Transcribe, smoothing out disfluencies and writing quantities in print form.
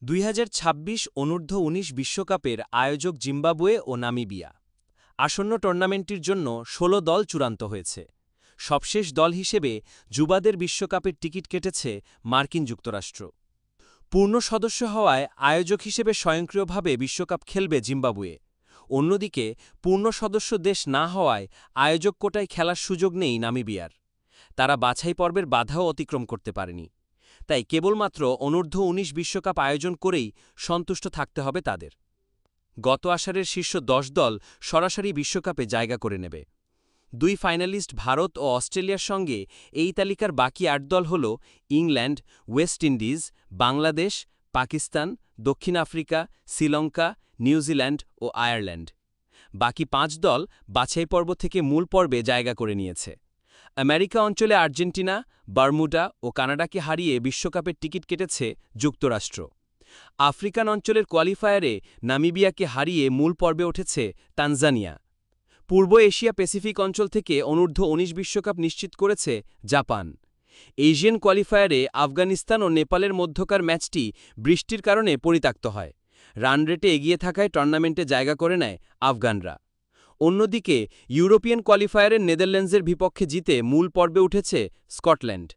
2026 অনূর্ধ্ব-19 বিশ্বকাপের আয়োজক জিম্বাবুয়ে ও নামিবিয়া। আসন্ন টুর্নামেন্টটির জন্য ১৬ দল চূড়ান্ত হয়েছে। সবশেষ দল হিসেবে যুবাদের বিশ্বকাপের টিকিট কেটেছে মার্কিন যুক্তরাষ্ট্র। পূর্ণ সদস্য হওয়ায় আয়োজক হিসেবে স্বয়ংক্রিয়ভাবে বিশ্বকাপ খেলবে জিম্বাবুয়ে। অন্যদিকে পূর্ণ সদস্য দেশ না হওয়ায় আয়োজক কোটায় খেলার সুযোগ নেই নামিবিয়ার। তারা বাছাই পর্বের বাধাও অতিক্রম করতে পারেনি। তাই কেবলমাত্র অনূর্ধ্ব-19 বিশ্বকাপ আয়োজন করেই সন্তুষ্ট থাকতে হবে তাদের। গত আসরের শীর্ষ ১০ দল সরাসরি বিশ্বকাপে জায়গা করে নেবে। ২ ফাইনালিস্ট ভারত ও অস্ট্রেলিয়ার সঙ্গে এই তালিকার বাকি ৮ দল হল England, West Indies, Bangladesh, Pakistan, দক্ষিণ আফ্রিকা, শ্রীলঙ্কা, নিউজিল্যান্ড ও আয়ারল্যান্ড। বাকি ৫ দল বাছাই পর্ব থেকে মূল পর্বে জায়গা করে নিয়েছে। আমেরিকা অঞ্চলে আর্জেন্টিনা, বারমুডা ও কানাডাকে হারিয়ে বিশ্বকাপের টিকিট কেটেছে যুক্তরাষ্ট্র। আফ্রিকান অঞ্চলের কোয়ালিফায়ারে নামিবিয়াকে হারিয়ে মূল পর্বে উঠেছে তানজানিয়া। পূর্ব এশিয়া প্যাসিফিক অঞ্চল থেকে অনূর্ধ্ব-19 বিশ্বকাপ নিশ্চিত করেছে জাপান। এশিয়ান কোয়ালিফায়ারে আফগানিস্তান ও নেপালের মধ্যকার ম্যাচটি বৃষ্টির কারণে পরিত্যক্ত হয়। রান রেটে এগিয়ে থাকায় টুর্নামেন্টে জায়গা করে নেয় আফগানরা। অন্যদিকে ইউরোপিয়ান কোয়ালিফায়ারে নেদারল্যান্ডসের বিপক্ষে জিতে মূল পর্বে উঠেছে স্কটল্যান্ড।